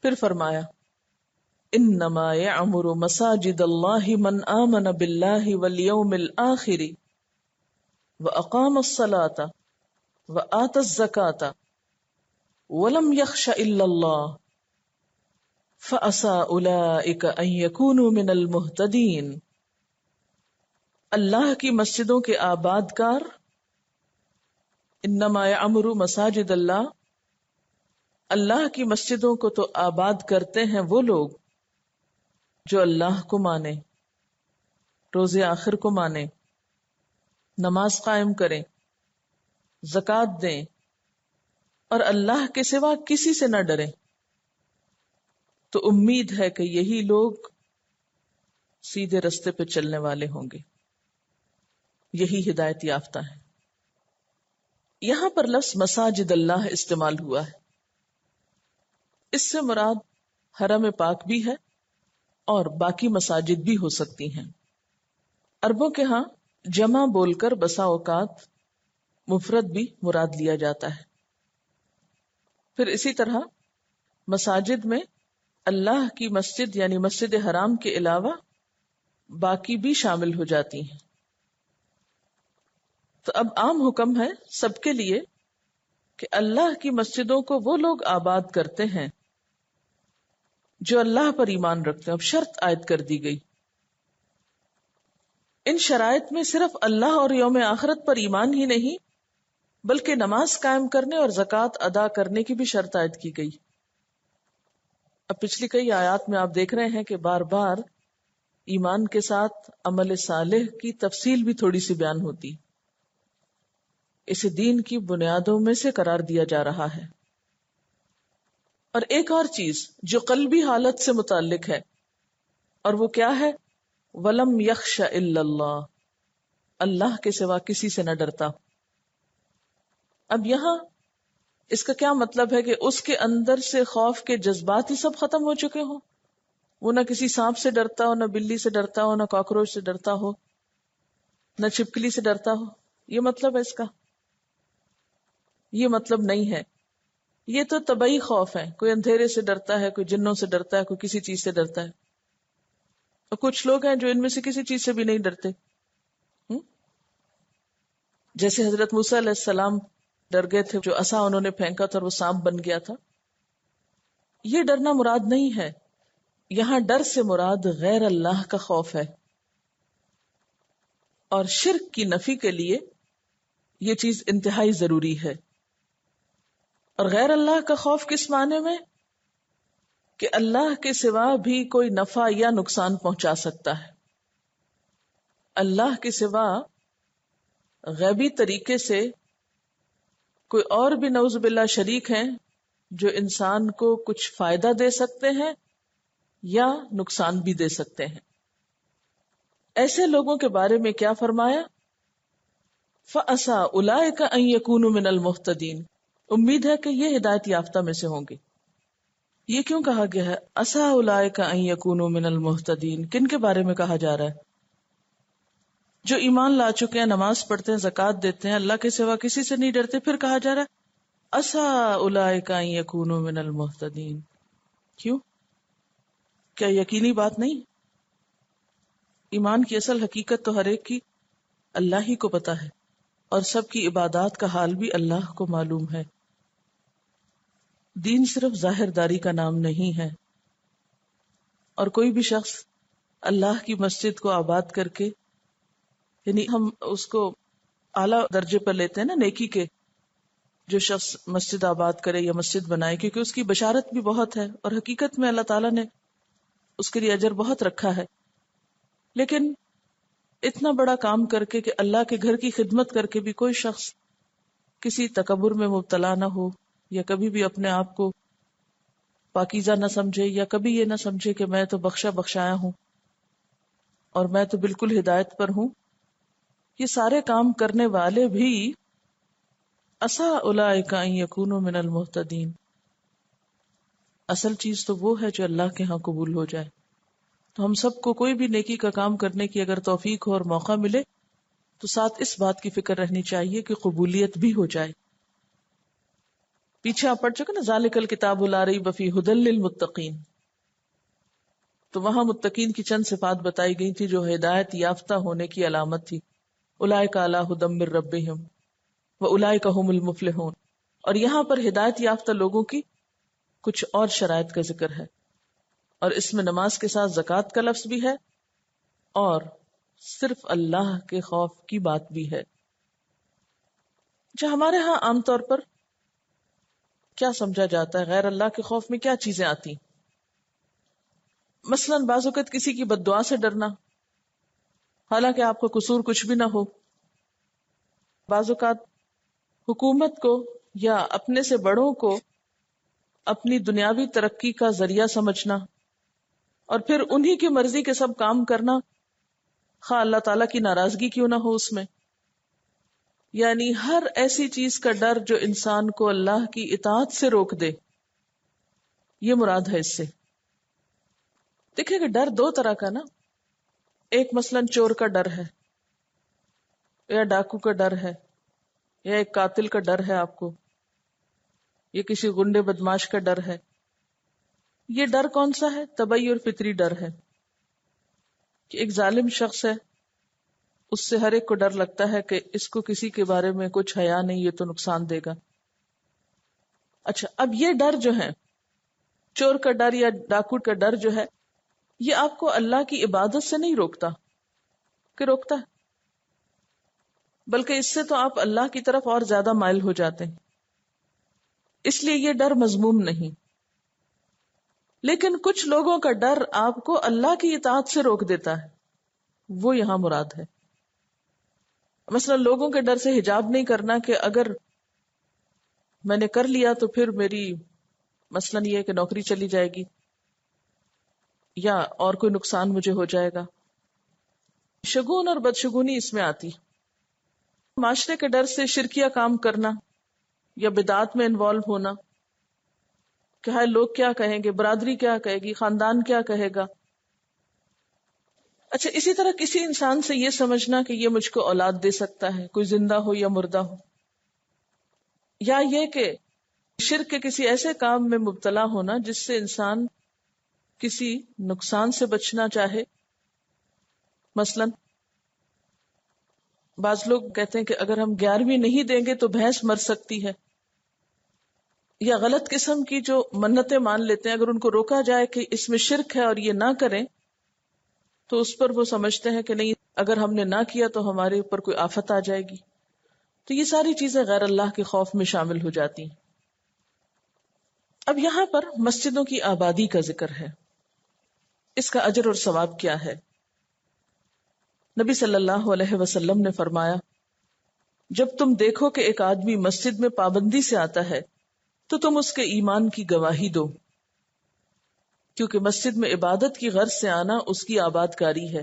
پھر فرمایا انما یعمر مساجد اللہ من آمن باللہ والیوم الآخر واقام الصلاۃ وآت الزکاۃ ولم یخش الا اللہ فعسى اولئک ان یکونوا من المہتدین. اللہ کی مسجدوں کے آباد کار، انما یعمر مساجد اللہ، اللہ کی مسجدوں کو تو آباد کرتے ہیں وہ لوگ جو اللہ کو مانے، روز آخر کو مانے، نماز قائم کریں، زکوٰۃ دیں اور اللہ کے سوا کسی سے نہ ڈریں. تو امید ہے کہ یہی لوگ سیدھے رستے پہ چلنے والے ہوں گے، یہی ہدایت یافتہ ہیں. یہاں پر لفظ مساجد اللہ استعمال ہوا ہے. اس سے مراد حرم پاک بھی ہے اور باقی مساجد بھی ہو سکتی ہیں. عربوں کے ہاں جمع بول کر بسا اوقات مفرد بھی مراد لیا جاتا ہے. پھر اسی طرح مساجد میں اللہ کی مسجد یعنی مسجد حرام کے علاوہ باقی بھی شامل ہو جاتی ہیں. تو اب عام حکم ہے سب کے لیے کہ اللہ کی مسجدوں کو وہ لوگ آباد کرتے ہیں جو اللہ پر ایمان رکھتے ہیں. اب شرط عائد کر دی گئی. ان شرائط میں صرف اللہ اور یوم آخرت پر ایمان ہی نہیں بلکہ نماز قائم کرنے اور زکوٰۃ ادا کرنے کی بھی شرط عائد کی گئی. اب پچھلی کئی آیات میں آپ دیکھ رہے ہیں کہ بار بار ایمان کے ساتھ عمل صالح کی تفصیل بھی تھوڑی سی بیان ہوتی. اسے دین کی بنیادوں میں سے قرار دیا جا رہا ہے. اور ایک اور چیز جو قلبی حالت سے متعلق ہے اور وہ کیا ہے؟ وَلَمْ يَخْشَ إِلَّا اللَّهِ، اللہ کے سوا کسی سے نہ ڈرتا. اب یہاں اس کا کیا مطلب ہے کہ اس کے اندر سے خوف کے جذبات ہی سب ختم ہو چکے ہوں؟ وہ نہ کسی سانپ سے ڈرتا ہو، نہ بلی سے ڈرتا ہو، نہ کاکروچ سے ڈرتا ہو، نہ چھپکلی سے ڈرتا ہو. یہ مطلب ہے اس کا؟ یہ مطلب نہیں ہے. یہ تو طبعی خوف ہے. کوئی اندھیرے سے ڈرتا ہے، کوئی جنوں سے ڈرتا ہے، کوئی کسی چیز سے ڈرتا ہے. اور کچھ لوگ ہیں جو ان میں سے کسی چیز سے بھی نہیں ڈرتے. جیسے حضرت موسیٰ علیہ السلام ڈر گئے تھے، جو عصا انہوں نے پھینکا تھا اور وہ سانپ بن گیا تھا. یہ ڈرنا مراد نہیں ہے. یہاں ڈر سے مراد غیر اللہ کا خوف ہے. اور شرک کی نفی کے لیے یہ چیز انتہائی ضروری ہے. اور غیر اللہ کا خوف کس معنی میں؟ کہ اللہ کے سوا بھی کوئی نفع یا نقصان پہنچا سکتا ہے. اللہ کے سوا غیبی طریقے سے کوئی اور بھی نعوذ باللہ شریک ہیں جو انسان کو کچھ فائدہ دے سکتے ہیں یا نقصان بھی دے سکتے ہیں. ایسے لوگوں کے بارے میں کیا فرمایا؟ فَأَسَىٰ أُولَٰئِكَ أَن يَكُونُوا مِنَ الْمُهْتَدِينَ، امید ہے کہ یہ ہدایت یافتہ میں سے ہوں گے. یہ کیوں کہا گیا ہے أَسَىٰ أُولَٰئِكَ أَن يَكُونُوا مِنَ الْمُهْتَدِينَ؟ کن کے بارے میں کہا جا رہا ہے؟ جو ایمان لا چکے ہیں، نماز پڑھتے ہیں، زکوٰۃ دیتے ہیں، اللہ کے سوا کسی سے نہیں ڈرتے. پھر کہا جا رہا ہے أَسَىٰ أُولَٰئِكَ أَن يَكُونُوا مِنَ الْمُهْتَدِينَ. کیوں؟ کیا یقینی بات نہیں؟ ایمان کی اصل حقیقت تو ہر ایک کی اللہ ہی کو پتا ہے اور سب کی عبادات کا حال بھی اللہ کو معلوم ہے. دین صرف ظاہر داری کا نام نہیں ہے. اور کوئی بھی شخص اللہ کی مسجد کو آباد کر کے، یعنی ہم اس کو اعلیٰ درجے پر لیتے ہیں نا نیکی کے، جو شخص مسجد آباد کرے یا مسجد بنائے، کیونکہ اس کی بشارت بھی بہت ہے اور حقیقت میں اللہ تعالیٰ نے اس کے لیے اجر بہت رکھا ہے. لیکن اتنا بڑا کام کر کے کہ اللہ کے گھر کی خدمت کر کے بھی کوئی شخص کسی تکبر میں مبتلا نہ ہو، یا کبھی بھی اپنے آپ کو پاکیزہ نہ سمجھے، یا کبھی یہ نہ سمجھے کہ میں تو بخشا بخشایا ہوں اور میں تو بالکل ہدایت پر ہوں. یہ سارے کام کرنے والے بھی عسیٰ اولئک ان یکونوا من المہتدین. اصل چیز تو وہ ہے جو اللہ کے ہاں قبول ہو جائے. تو ہم سب کو کوئی بھی نیکی کا کام کرنے کی اگر توفیق ہو اور موقع ملے تو ساتھ اس بات کی فکر رہنی چاہیے کہ قبولیت بھی ہو جائے. پیچھے آپ پڑھ چکے نا، ذالک الکتاب لا ریب فیہ ھدی للمتقین، تو وہاں متقین کی چند صفات بتائی گئی تھی جو ہدایت یافتہ ہونے کی علامت تھی. اولئک علی ھدی من ربہم واولئک ھم المفلحون. اور یہاں پر ہدایت یافتہ لوگوں کی کچھ اور شرائط کا ذکر ہے، اور اس میں نماز کے ساتھ زکوٰۃ کا لفظ بھی ہے اور صرف اللہ کے خوف کی بات بھی ہے. جو ہمارے ہاں عام طور پر کیا سمجھا جاتا ہے، غیر اللہ کے خوف میں کیا چیزیں آتی؟ مثلاً بعض اوقات کسی کی بد دعا سے ڈرنا، حالانکہ آپ کا قصور کچھ بھی نہ ہو. بعض اوقات حکومت کو یا اپنے سے بڑوں کو اپنی دنیاوی ترقی کا ذریعہ سمجھنا اور پھر انہی کی مرضی کے سب کام کرنا، خواہ اللہ تعالیٰ کی ناراضگی کیوں نہ ہو اس میں. یعنی ہر ایسی چیز کا ڈر جو انسان کو اللہ کی اطاعت سے روک دے، یہ مراد ہے اس سے. دیکھیں کہ ڈر دو طرح کا نا، ایک مثلاً چور کا ڈر ہے یا ڈاکو کا ڈر ہے یا ایک قاتل کا ڈر ہے آپ کو، یہ کسی غنڈے بدماش کا ڈر ہے. یہ ڈر کون سا ہے؟ طبعی اور فطری ڈر ہے کہ ایک ظالم شخص ہے، اس سے ہر ایک کو ڈر لگتا ہے کہ اس کو کسی کے بارے میں کچھ حیا نہیں، یہ تو نقصان دے گا. اچھا، اب یہ ڈر جو ہے، چور کا ڈر یا ڈاکو کا ڈر جو ہے، یہ آپ کو اللہ کی عبادت سے نہیں روکتا، کہ روکتا ہے، بلکہ اس سے تو آپ اللہ کی طرف اور زیادہ مائل ہو جاتے ہیں، اس لیے یہ ڈر مذموم نہیں. لیکن کچھ لوگوں کا ڈر آپ کو اللہ کی اطاعت سے روک دیتا ہے، وہ یہاں مراد ہے. مثلا لوگوں کے ڈر سے حجاب نہیں کرنا کہ اگر میں نے کر لیا تو پھر میری مثلا یہ کہ نوکری چلی جائے گی یا اور کوئی نقصان مجھے ہو جائے گا. شگون اور بدشگونی اس میں آتی. معاشرے کے ڈر سے شرکیہ کام کرنا یا بدعات میں انوالو ہونا کہ ہائے لوگ کیا کہیں گے، برادری کیا کہے گی، خاندان کیا کہے گا. اچھا، اسی طرح کسی انسان سے یہ سمجھنا کہ یہ مجھ کو اولاد دے سکتا ہے، کوئی زندہ ہو یا مردہ ہو، یا یہ کہ شرک کے کسی ایسے کام میں مبتلا ہونا جس سے انسان کسی نقصان سے بچنا چاہے. مثلا بعض لوگ کہتے ہیں کہ اگر ہم 11ویں نہیں دیں گے تو بھینس مر سکتی ہے، یا غلط قسم کی جو منتیں مان لیتے ہیں، اگر ان کو روکا جائے کہ اس میں شرک ہے اور یہ نہ کریں تو اس پر وہ سمجھتے ہیں کہ نہیں، اگر ہم نے نہ کیا تو ہمارے اوپر کوئی آفت آ جائے گی. تو یہ ساری چیزیں غیر اللہ کے خوف میں شامل ہو جاتی ہیں. اب یہاں پر مسجدوں کی آبادی کا ذکر ہے، اس کا اجر اور ثواب کیا ہے؟ نبی صلی اللہ علیہ وسلم نے فرمایا، جب تم دیکھو کہ ایک آدمی مسجد میں پابندی سے آتا ہے تو تم اس کے ایمان کی گواہی دو، کیونکہ مسجد میں عبادت کی غرض سے آنا اس کی آباد کاری ہے.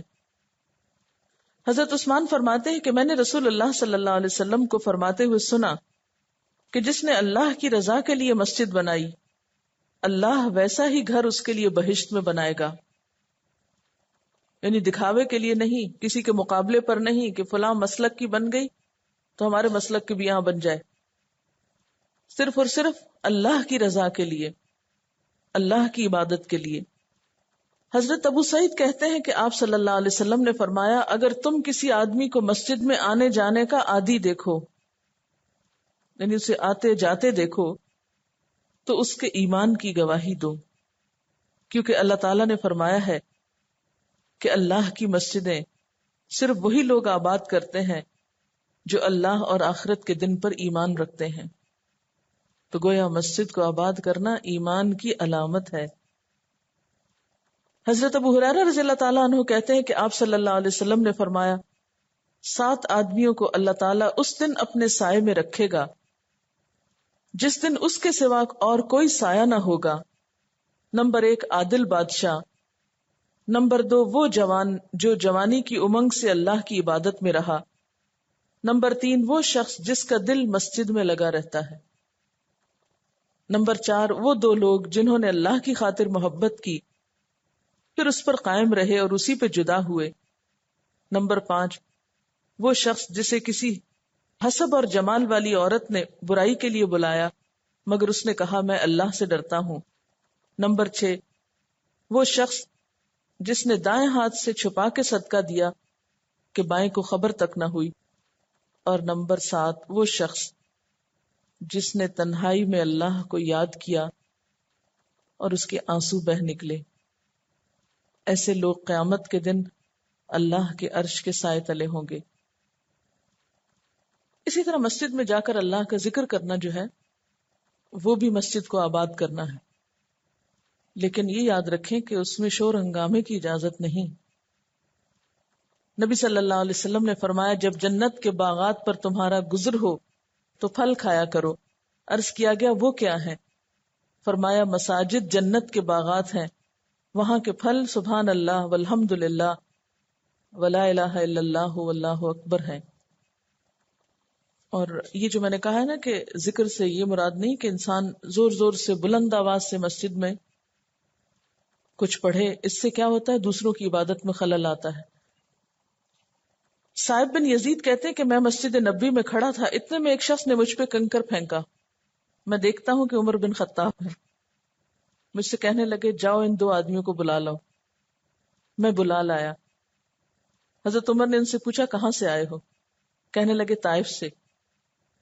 حضرت عثمان فرماتے ہیں کہ میں نے رسول اللہ صلی اللہ علیہ وسلم کو فرماتے ہوئے سنا کہ جس نے اللہ کی رضا کے لیے مسجد بنائی، اللہ ویسا ہی گھر اس کے لیے بہشت میں بنائے گا. یعنی دکھاوے کے لیے نہیں، کسی کے مقابلے پر نہیں کہ فلاں مسلک کی بن گئی تو ہمارے مسلک کی بھی یہاں بن جائے، صرف اور صرف اللہ کی رضا کے لیے، اللہ کی عبادت کے لیے. حضرت ابو سعید کہتے ہیں کہ آپ صلی اللہ علیہ وسلم نے فرمایا، اگر تم کسی آدمی کو مسجد میں آنے جانے کا عادی دیکھو، یعنی اسے آتے جاتے دیکھو، تو اس کے ایمان کی گواہی دو، کیونکہ اللہ تعالیٰ نے فرمایا ہے کہ اللہ کی مسجدیں صرف وہی لوگ آباد کرتے ہیں جو اللہ اور آخرت کے دن پر ایمان رکھتے ہیں. تو گویا مسجد کو آباد کرنا ایمان کی علامت ہے. حضرت ابو ہریرہ رضی اللہ تعالیٰ عنہ کہتے ہیں کہ آپ صلی اللہ علیہ وسلم نے فرمایا، 7 آدمیوں کو اللہ تعالیٰ اس دن اپنے سائے میں رکھے گا جس دن اس کے سوا اور کوئی سایہ نہ ہوگا. نمبر 1 عادل بادشاہ، نمبر 2 وہ جوان جو جوانی کی امنگ سے اللہ کی عبادت میں رہا، نمبر 3 وہ شخص جس کا دل مسجد میں لگا رہتا ہے، نمبر 4 وہ 2 لوگ جنہوں نے اللہ کی خاطر محبت کی پھر اس پر قائم رہے اور اسی پہ جدا ہوئے، نمبر 5 وہ شخص جسے کسی حسب اور جمال والی عورت نے برائی کے لیے بلایا مگر اس نے کہا میں اللہ سے ڈرتا ہوں۔ نمبر 6، وہ شخص جس نے دائیں ہاتھ سے چھپا کے صدقہ دیا کہ بائیں کو خبر تک نہ ہوئی۔ اور نمبر 7، وہ شخص جس نے تنہائی میں اللہ کو یاد کیا اور اس کے آنسو بہہ نکلے۔ ایسے لوگ قیامت کے دن اللہ کے عرش کے سائے تلے ہوں گے۔ اسی طرح مسجد میں جا کر اللہ کا ذکر کرنا جو ہے وہ بھی مسجد کو آباد کرنا ہے، لیکن یہ یاد رکھیں کہ اس میں شور ہنگامے کی اجازت نہیں۔ نبی صلی اللہ علیہ وسلم نے فرمایا جب جنت کے باغات پر تمہارا گزر ہو تو پھل کھایا کرو۔ عرض کیا گیا وہ کیا ہے؟ فرمایا مساجد جنت کے باغات ہیں، وہاں کے پھل سبحان اللہ والحمد للہ ولا الہ الا اللہ واللہ اکبر ہیں۔ اور یہ جو میں نے کہا ہے نا کہ ذکر سے یہ مراد نہیں کہ انسان زور زور سے بلند آواز سے مسجد میں کچھ پڑھے، اس سے کیا ہوتا ہے دوسروں کی عبادت میں خلل آتا ہے۔ صاحب بن یزید کہتے ہیں کہ میں مسجد نبوی میں کھڑا تھا، اتنے میں ایک شخص نے مجھ پہ کنکر پھینکا، میں دیکھتا ہوں کہ عمر بن خطاب ہے، مجھ سے کہنے لگے جاؤ ان 2 آدمیوں کو بلا لاؤ۔ میں بلا لایا۔ حضرت عمر نے ان سے پوچھا کہاں سے آئے ہو؟ کہنے لگے طائف سے۔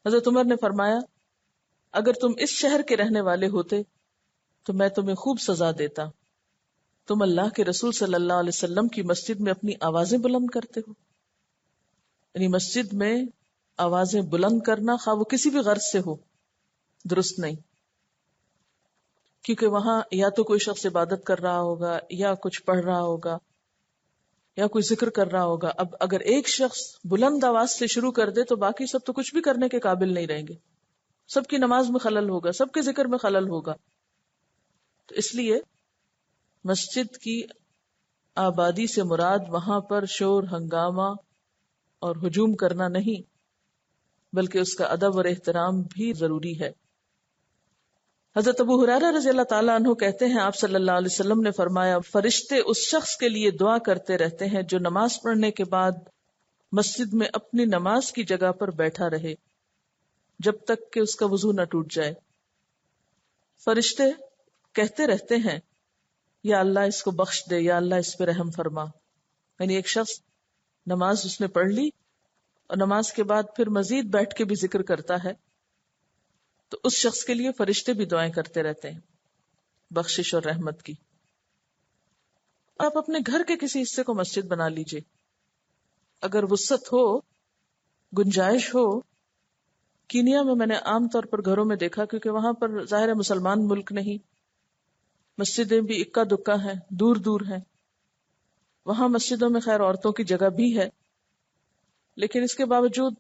حضرت عمر نے فرمایا اگر تم اس شہر کے رہنے والے ہوتے تو میں تمہیں خوب سزا دیتا، تم اللہ کے رسول صلی اللہ علیہ وسلم کی مسجد میں اپنی آوازیں بلند کرتے ہو۔ یعنی مسجد میں آوازیں بلند کرنا خواہ وہ کسی بھی غرض سے ہو درست نہیں، کیونکہ وہاں یا تو کوئی شخص عبادت کر رہا ہوگا یا کچھ پڑھ رہا ہوگا یا کوئی ذکر کر رہا ہوگا۔ اب اگر ایک شخص بلند آواز سے شروع کر دے تو باقی سب تو کچھ بھی کرنے کے قابل نہیں رہیں گے، سب کی نماز میں خلل ہوگا، سب کے ذکر میں خلل ہوگا۔ تو اس لیے مسجد کی آبادی سے مراد وہاں پر شور ہنگامہ اور ہجوم کرنا نہیں، بلکہ اس کا ادب اور احترام بھی ضروری ہے۔ حضرت ابو ہریرہ رضی اللہ تعالیٰ عنہ کہتے ہیں آپ صلی اللہ علیہ وسلم نے فرمایا فرشتے اس شخص کے لیے دعا کرتے رہتے ہیں جو نماز پڑھنے کے بعد مسجد میں اپنی نماز کی جگہ پر بیٹھا رہے جب تک کہ اس کا وضو نہ ٹوٹ جائے۔ فرشتے کہتے رہتے ہیں یا اللہ اس کو بخش دے، یا اللہ اس پہ رحم فرما۔ یعنی ایک شخص نماز اس نے پڑھ لی اور نماز کے بعد پھر مزید بیٹھ کے بھی ذکر کرتا ہے تو اس شخص کے لیے فرشتے بھی دعائیں کرتے رہتے ہیں بخشش اور رحمت کی۔ آپ اپنے گھر کے کسی حصے کو مسجد بنا لیجئے، اگر وسعت ہو، گنجائش ہو۔ کینیا میں نے عام طور پر گھروں میں دیکھا، کیونکہ وہاں پر ظاہر مسلمان ملک نہیں، مسجدیں بھی اکا دکا ہیں، دور دور ہیں۔ وہاں مسجدوں میں خیر عورتوں کی جگہ بھی ہے، لیکن اس کے باوجود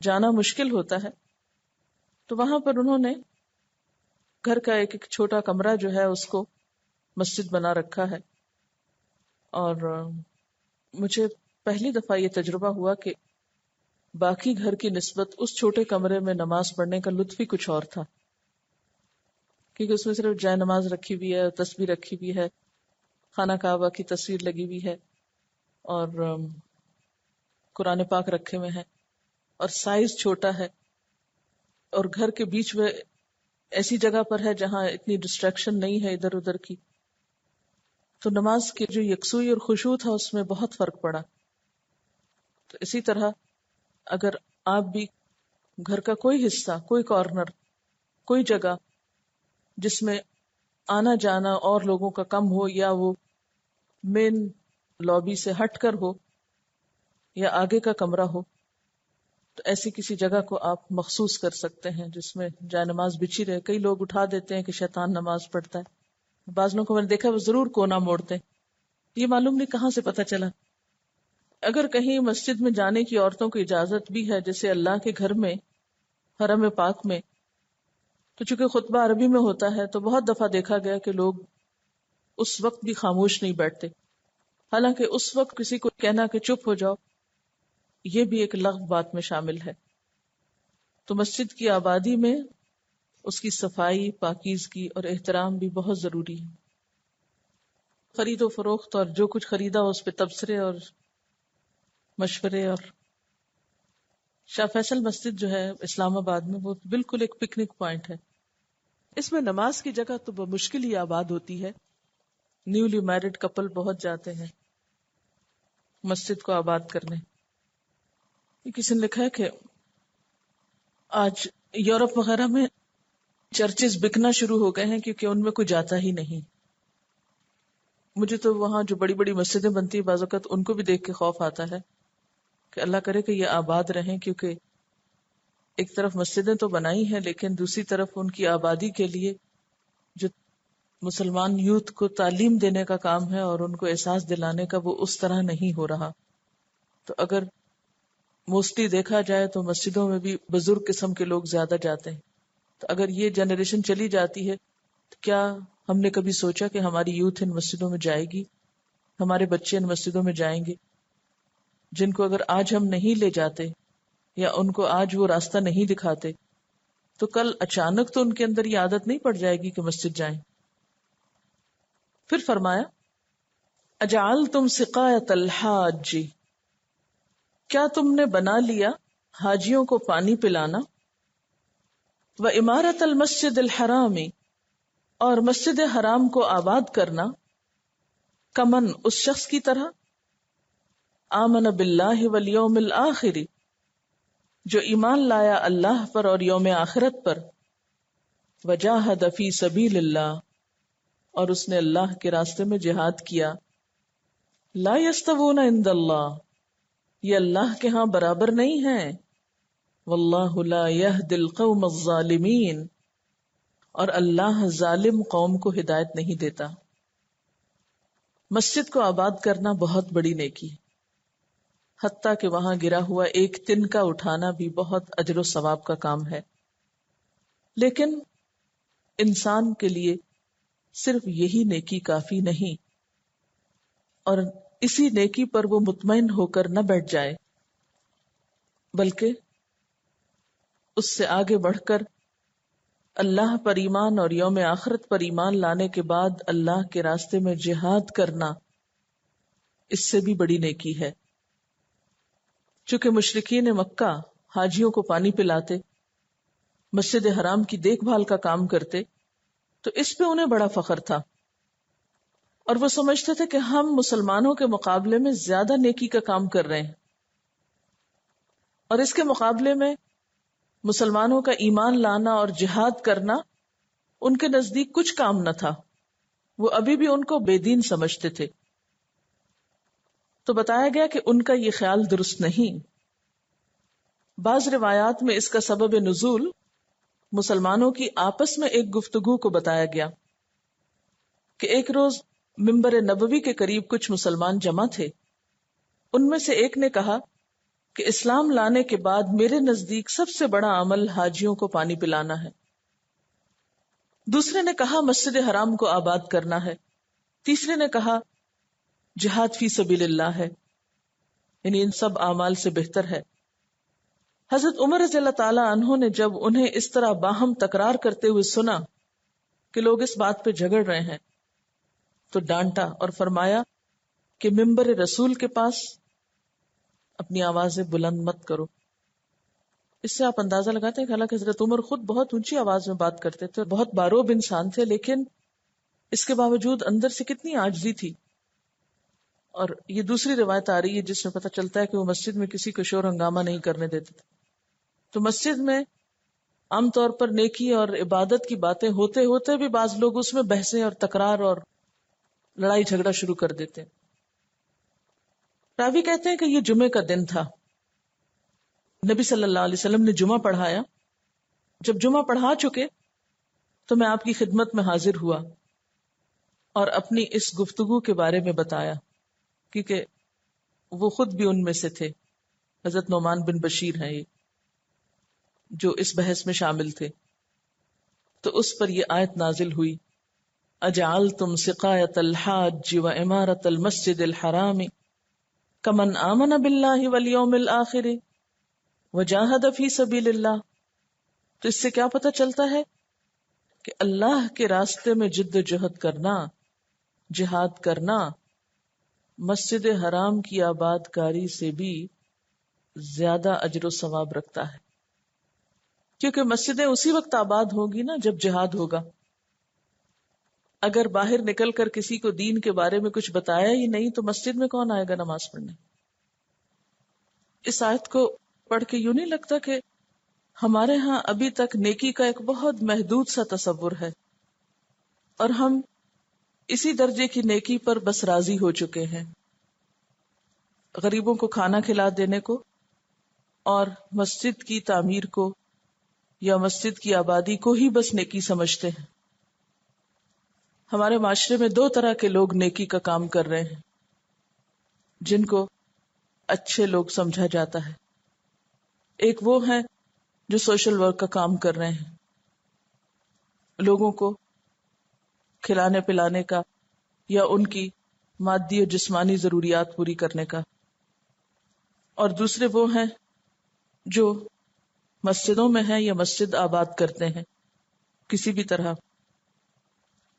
جانا مشکل ہوتا ہے، تو وہاں پر انہوں نے گھر کا ایک چھوٹا کمرہ جو ہے اس کو مسجد بنا رکھا ہے۔ اور مجھے پہلی دفعہ یہ تجربہ ہوا کہ باقی گھر کی نسبت اس چھوٹے کمرے میں نماز پڑھنے کا لطف ہی کچھ اور تھا، کیونکہ اس میں صرف جائے نماز رکھی ہوئی ہے، تسبیح رکھی ہوئی ہے، خانہ کعبہ کی تصویر لگی ہوئی ہے اور قرآن پاک رکھے ہوئے ہیں، اور سائز چھوٹا ہے، اور گھر کے بیچ میں ایسی جگہ پر ہے جہاں اتنی ڈسٹریکشن نہیں ہے ادھر ادھر کی، تو نماز کی جو یکسوئی اور خشوع تھا اس میں بہت فرق پڑا۔ تو اسی طرح اگر آپ بھی گھر کا کوئی حصہ، کوئی کارنر، کوئی جگہ جس میں آنا جانا اور لوگوں کا کم ہو، یا وہ مین لابی سے ہٹ کر ہو یا آگے کا کمرہ ہو، تو ایسی کسی جگہ کو آپ مخصوص کر سکتے ہیں جس میں جائے نماز بچھی رہے۔ کئی لوگ اٹھا دیتے ہیں کہ شیطان نماز پڑھتا ہے، بعض لوگوں کو میں نے دیکھا وہ ضرور کونا موڑتے ہیں، یہ معلوم نہیں کہاں سے پتہ چلا۔ اگر کہیں مسجد میں جانے کی عورتوں کو اجازت بھی ہے جیسے اللہ کے گھر میں حرم پاک میں، تو چونکہ خطبہ عربی میں ہوتا ہے تو بہت دفعہ دیکھا گیا کہ لوگ اس وقت بھی خاموش نہیں بیٹھتے، حالانکہ اس وقت کسی کو کہنا کہ چپ ہو جاؤ یہ بھی ایک لغو بات میں شامل ہے۔ تو مسجد کی آبادی میں اس کی صفائی، پاکیزگی اور احترام بھی بہت ضروری ہے۔ خرید و فروخت اور جو کچھ خریدا اس پہ تبصرے اور مشورے، اور شاہ فیصل مسجد جو ہے اسلام آباد میں وہ بالکل ایک پکنک پوائنٹ ہے۔ اس میں نماز کی جگہ تو بمشکل ہی آباد ہوتی ہے. نیولی میرڈ کپل بہت جاتے ہیں مسجد کو آباد کرنے. کسی نے لکھا ہے کہ آج یورپ وغیرہ میں چرچز بکنا شروع ہو گئے ہیں کیونکہ ان میں کوئی جاتا ہی نہیں. مجھے تو وہاں جو بڑی بڑی مسجدیں بنتی ہیں بعض اوقات ان کو بھی دیکھ کے خوف آتا ہے کہ اللہ کرے کہ یہ آباد رہیں، کیونکہ ایک طرف مسجدیں تو بنائی ہیں لیکن دوسری طرف ان کی آبادی کے لیے جو مسلمان یوتھ کو تعلیم دینے کا کام ہے اور ان کو احساس دلانے کا، وہ اس طرح نہیں ہو رہا. تو اگر موسٹلی دیکھا جائے تو مسجدوں میں بھی بزرگ قسم کے لوگ زیادہ جاتے ہیں. تو اگر یہ جنریشن چلی جاتی ہے تو کیا ہم نے کبھی سوچا کہ ہماری یوتھ ان مسجدوں میں جائے گی، ہمارے بچے ان مسجدوں میں جائیں گے، جن کو اگر آج ہم نہیں لے جاتے یا ان کو آج وہ راستہ نہیں دکھاتے تو کل اچانک تو ان کے اندر یہ عادت نہیں پڑ جائے گی کہ مسجد جائیں. پھر فرمایا اجعلتم سقایۃ الحاج، کیا تم نے بنا لیا حاجیوں کو پانی پلانا، و عمارت المسجد الحرام، اور مسجد حرام کو آباد کرنا، کمن اس شخص کی طرح، آمن باللہ والیوم الآخر، جو ایمان لایا اللہ پر اور یوم آخرت پر، وجاہد فی سبیل اللہ، اور اس نے اللہ کے راستے میں جہاد کیا. لا یستوون عند اللہ، یہ اللہ کے ہاں برابر نہیں ہیں. واللہ لا یہدی القوم الظالمین، اور اللہ ظالم قوم کو ہدایت نہیں دیتا. مسجد کو آباد کرنا بہت بڑی نیکی ہے، حتیٰ کہ وہاں گرا ہوا ایک تن کا اٹھانا بھی بہت اجر و ثواب کا کام ہے. لیکن انسان کے لیے صرف یہی نیکی کافی نہیں، اور اسی نیکی پر وہ مطمئن ہو کر نہ بیٹھ جائے، بلکہ اس سے آگے بڑھ کر اللہ پر ایمان اور یوم آخرت پر ایمان لانے کے بعد اللہ کے راستے میں جہاد کرنا اس سے بھی بڑی نیکی ہے. چونکہ مشرکین مکہ حاجیوں کو پانی پلاتے، مسجد حرام کی دیکھ بھال کا کام کرتے، تو اس پہ انہیں بڑا فخر تھا، اور وہ سمجھتے تھے کہ ہم مسلمانوں کے مقابلے میں زیادہ نیکی کا کام کر رہے ہیں، اور اس کے مقابلے میں مسلمانوں کا ایمان لانا اور جہاد کرنا ان کے نزدیک کچھ کام نہ تھا. وہ ابھی بھی ان کو بے دین سمجھتے تھے. تو بتایا گیا کہ ان کا یہ خیال درست نہیں. بعض روایات میں اس کا سبب نزول مسلمانوں کی آپس میں ایک گفتگو کو بتایا گیا کہ ایک روز منبر نبوی کے قریب کچھ مسلمان جمع تھے. ان میں سے ایک نے کہا کہ اسلام لانے کے بعد میرے نزدیک سب سے بڑا عمل حاجیوں کو پانی پلانا ہے. دوسرے نے کہا مسجد حرام کو آباد کرنا ہے. تیسرے نے کہا جہاد فی سبیل اللہ ہے، یعنی ان سب اعمال سے بہتر ہے. حضرت عمر رضی اللہ تعالی عنہ نے جب انہیں اس طرح باہم تکرار کرتے ہوئے سنا کہ لوگ اس بات پہ جھگڑ رہے ہیں تو ڈانٹا اور فرمایا کہ منبر رسول کے پاس اپنی آوازیں بلند مت کرو. اس سے آپ اندازہ لگاتے ہیں کہ حالانکہ حضرت عمر خود بہت اونچی آواز میں بات کرتے تھے، بہت باروب انسان تھے، لیکن اس کے باوجود اندر سے کتنی عاجزی تھی. اور یہ دوسری روایت آ رہی ہے جس میں پتہ چلتا ہے کہ وہ مسجد میں کسی کو شور ہنگامہ نہیں کرنے دیتے تھے. تو مسجد میں عام طور پر نیکی اور عبادت کی باتیں ہوتے ہوتے بھی بعض لوگ اس میں بحثیں اور تکرار اور لڑائی جھگڑا شروع کر دیتے. راوی کہتے ہیں کہ یہ جمعے کا دن تھا. نبی صلی اللہ علیہ وسلم نے جمعہ پڑھایا. جب جمعہ پڑھا چکے تو میں آپ کی خدمت میں حاضر ہوا اور اپنی اس گفتگو کے بارے میں بتایا، کیونکہ وہ خود بھی ان میں سے تھے. حضرت نعمان بن بشیر ہیں یہ جو اس بحث میں شامل تھے. تو اس پر یہ آیت نازل ہوئی اجعلتم سقایۃ الحاج و عمارت المسجد الحرام کمن آمن باللہ والیوم الآخر وجاہد فی سبیل اللہ. تو اس سے کیا پتہ چلتا ہے کہ اللہ کے راستے میں جد و جہد کرنا، جہاد کرنا مسجد حرام کی آباد کاری سے بھی زیادہ اجر و ثواب رکھتا ہے. کیونکہ مسجدیں اسی وقت آباد ہوگی نا جب جہاد ہوگا. اگر باہر نکل کر کسی کو دین کے بارے میں کچھ بتایا ہی نہیں تو مسجد میں کون آئے گا نماز پڑھنے؟ اس آیت کو پڑھ کے یوں نہیں لگتا کہ ہمارے ہاں ابھی تک نیکی کا ایک بہت محدود سا تصور ہے اور ہم اسی درجے کی نیکی پر بس راضی ہو چکے ہیں؟ غریبوں کو کھانا کھلا دینے کو اور مسجد کی تعمیر کو یا مسجد کی آبادی کو ہی بس نیکی سمجھتے ہیں. ہمارے معاشرے میں دو طرح کے لوگ نیکی کا کام کر رہے ہیں جن کو اچھے لوگ سمجھا جاتا ہے. ایک وہ ہیں جو سوشل ورک کا کام کر رہے ہیں، لوگوں کو کھلانے پلانے کا یا ان کی مادی اور جسمانی ضروریات پوری کرنے کا. اور دوسرے وہ ہیں جو مسجدوں میں ہیں یا مسجد آباد کرتے ہیں کسی بھی طرح.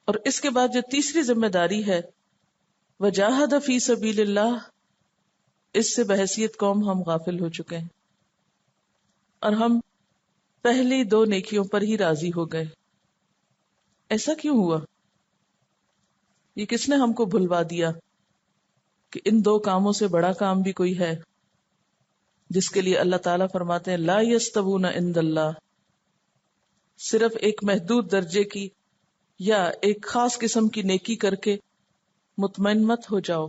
اور اس کے بعد جو تیسری ذمہ داری ہے وجاہد فی سبیل اللہ، اس سے بحیثیت قوم ہم غافل ہو چکے ہیں اور ہم پہلی دو نیکیوں پر ہی راضی ہو گئے. ایسا کیوں ہوا؟ یہ کس نے ہم کو بھلوا دیا کہ ان دو کاموں سے بڑا کام بھی کوئی ہے جس کے لیے اللہ تعالیٰ فرماتے ہیں لا یستوون عند اللہ، صرف ایک محدود درجے کی یا ایک خاص قسم کی نیکی کر کے مطمئن مت ہو جاؤ،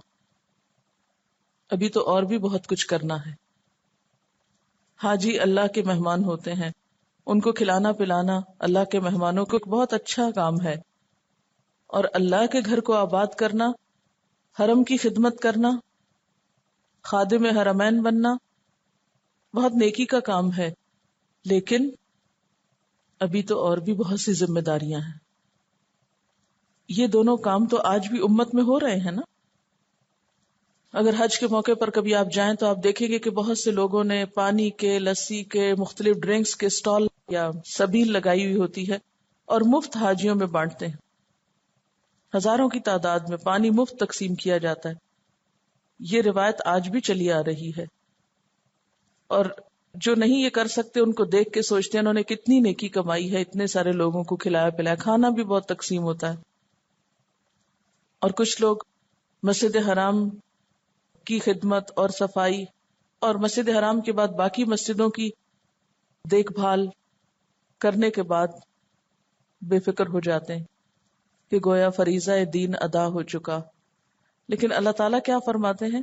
ابھی تو اور بھی بہت کچھ کرنا ہے. حاجی اللہ کے مہمان ہوتے ہیں، ان کو کھلانا پلانا اللہ کے مہمانوں کو ایک بہت اچھا کام ہے، اور اللہ کے گھر کو آباد کرنا، حرم کی خدمت کرنا، خادم حرمین بننا بہت نیکی کا کام ہے. لیکن ابھی تو اور بھی بہت سی ذمہ داریاں ہیں. یہ دونوں کام تو آج بھی امت میں ہو رہے ہیں نا. اگر حج کے موقع پر کبھی آپ جائیں تو آپ دیکھیں گے کہ بہت سے لوگوں نے پانی کے، لسی کے، مختلف ڈرنکس کے سٹال یا سبیل لگائی ہوئی ہوتی ہے اور مفت حاجیوں میں بانٹتے ہیں. ہزاروں کی تعداد میں پانی مفت تقسیم کیا جاتا ہے. یہ روایت آج بھی چلی آ رہی ہے، اور جو نہیں یہ کر سکتے ان کو دیکھ کے سوچتے ہیں انہوں نے کتنی نیکی کمائی ہے، اتنے سارے لوگوں کو کھلایا پلایا. کھانا بھی بہت تقسیم ہوتا ہے. اور کچھ لوگ مسجد حرام کی خدمت اور صفائی اور مسجد حرام کے بعد باقی مسجدوں کی دیکھ بھال کرنے کے بعد بے فکر ہو جاتے ہیں کہ گویا فریضہ دین ادا ہو چکا. لیکن اللہ تعالیٰ کیا فرماتے ہیں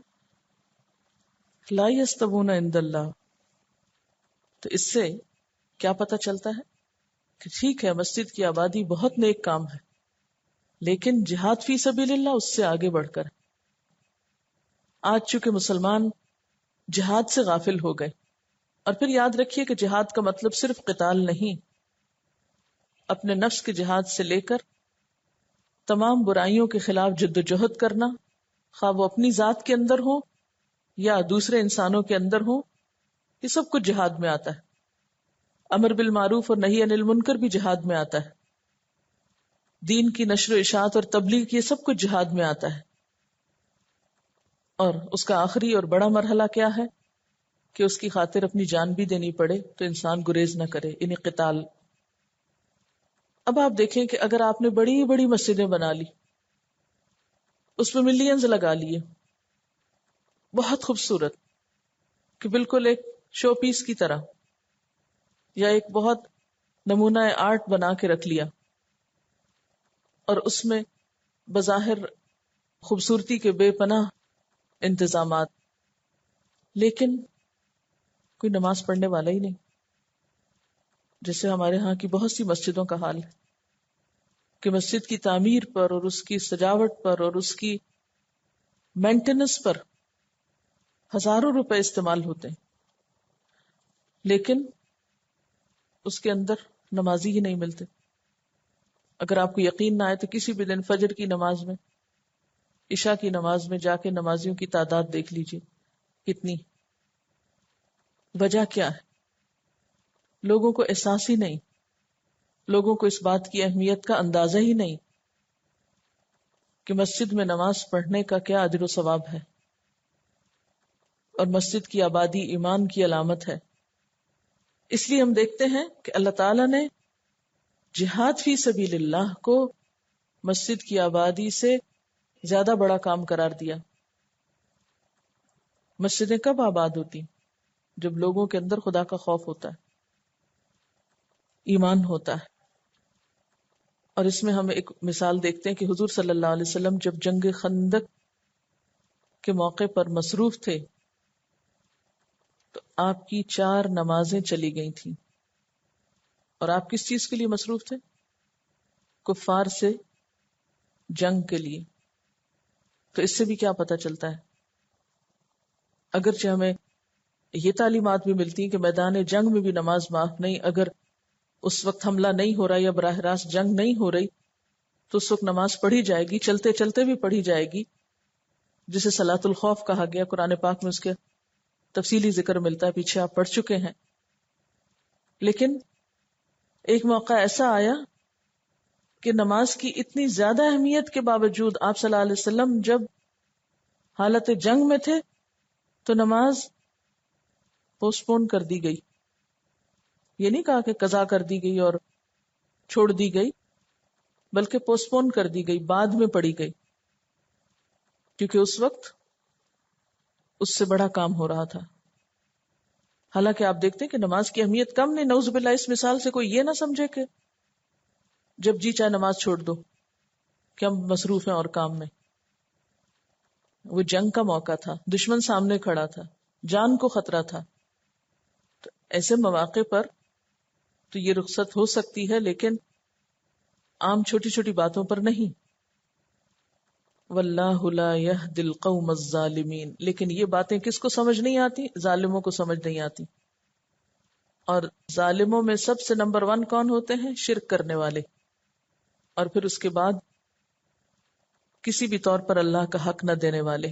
لا یستوون عند اللہ. تو اس سے کیا پتہ چلتا ہے کہ ٹھیک ہے مسجد کی آبادی بہت نیک کام ہے، لیکن جہاد فی سبیل اللہ اس سے آگے بڑھ کر. آج چونکہ مسلمان جہاد سے غافل ہو گئے، اور پھر یاد رکھیے کہ جہاد کا مطلب صرف قتال نہیں، اپنے نفس کے جہاد سے لے کر تمام برائیوں کے خلاف جد و جہد کرنا، خواہ وہ اپنی ذات کے اندر ہو یا دوسرے انسانوں کے اندر ہو، یہ سب کچھ جہاد میں آتا ہے. امر بالمعروف اور نہی عن المنکر بھی جہاد میں آتا ہے. دین کی نشر و اشاعت اور تبلیغ یہ سب کچھ جہاد میں آتا ہے. اور اس کا آخری اور بڑا مرحلہ کیا ہے کہ اس کی خاطر اپنی جان بھی دینی پڑے تو انسان گریز نہ کرے، یعنی قتال. اب آپ دیکھیں کہ اگر آپ نے بڑی بڑی مسجدیں بنا لی، اس میں ملینز لگا لیے، بہت خوبصورت کہ بالکل ایک شو پیس کی طرح، یا ایک بہت نمونہ آرٹ بنا کے رکھ لیا، اور اس میں بظاہر خوبصورتی کے بے پناہ انتظامات، لیکن کوئی نماز پڑھنے والا ہی نہیں. جیسے ہمارے ہاں کی بہت سی مسجدوں کا حال ہے کہ مسجد کی تعمیر پر اور اس کی سجاوٹ پر اور اس کی مینٹیننس پر ہزاروں روپے استعمال ہوتے ہیں، لیکن اس کے اندر نمازی ہی نہیں ملتے. اگر آپ کو یقین نہ آئے تو کسی بھی دن فجر کی نماز میں، عشاء کی نماز میں جا کے نمازیوں کی تعداد دیکھ لیجیے کتنی. وجہ کیا ہے؟ لوگوں کو احساس ہی نہیں، لوگوں کو اس بات کی اہمیت کا اندازہ ہی نہیں کہ مسجد میں نماز پڑھنے کا کیا اجر و ثواب ہے، اور مسجد کی آبادی ایمان کی علامت ہے. اس لیے ہم دیکھتے ہیں کہ اللہ تعالیٰ نے جہاد فی سبیل اللہ کو مسجد کی آبادی سے زیادہ بڑا کام قرار دیا. مسجدیں کب آباد ہوتی؟ جب لوگوں کے اندر خدا کا خوف ہوتا ہے، ایمان ہوتا ہے. اور اس میں ہم ایک مثال دیکھتے ہیں کہ حضور صلی اللہ علیہ وسلم جب جنگ خندق کے موقع پر مصروف تھے تو آپ کی 4 نمازیں چلی گئی تھیں. اور آپ کس چیز کے لیے مصروف تھے؟ کفار سے جنگ کے لیے. تو اس سے بھی کیا پتہ چلتا ہے؟ اگرچہ ہمیں یہ تعلیمات بھی ملتی ہیں کہ میدان جنگ میں بھی نماز معاف نہیں. اگر اس وقت حملہ نہیں ہو رہا یا براہ راست جنگ نہیں ہو رہی تو اس وقت نماز پڑھی جائے گی، چلتے چلتے بھی پڑھی جائے گی، جسے صلاۃ الخوف کہا گیا. قرآن پاک میں اس کے تفصیلی ذکر ملتا ہے، پیچھے آپ پڑھ چکے ہیں. لیکن ایک موقع ایسا آیا کہ نماز کی اتنی زیادہ اہمیت کے باوجود آپ صلی اللہ علیہ وسلم جب حالت جنگ میں تھے تو نماز پوسٹ پون کر دی گئی. یہ نہیں کہا کہ قضا کر دی گئی اور چھوڑ دی گئی، بلکہ پوسٹ پون کر دی گئی، بعد میں پڑھی گئی، کیونکہ اس وقت اس سے بڑا کام ہو رہا تھا. حالانکہ آپ دیکھتے ہیں کہ نماز کی اہمیت کم نہیں. نعوذ باللہ اس مثال سے کوئی یہ نہ سمجھے کہ جب جی چاہے نماز چھوڑ دو کہ ہم مصروف ہیں اور کام میں. وہ جنگ کا موقع تھا، دشمن سامنے کھڑا تھا، جان کو خطرہ تھا. تو ایسے مواقع پر تو یہ رخصت ہو سکتی ہے، لیکن عام چھوٹی چھوٹی باتوں پر نہیں. واللہ لا یہدی القوم الظالمین. لیکن یہ باتیں کس کو سمجھ نہیں آتی؟ ظالموں کو سمجھ نہیں آتی. اور ظالموں میں سب سے نمبر 1 کون ہوتے ہیں؟ شرک کرنے والے، اور پھر اس کے بعد کسی بھی طور پر اللہ کا حق نہ دینے والے.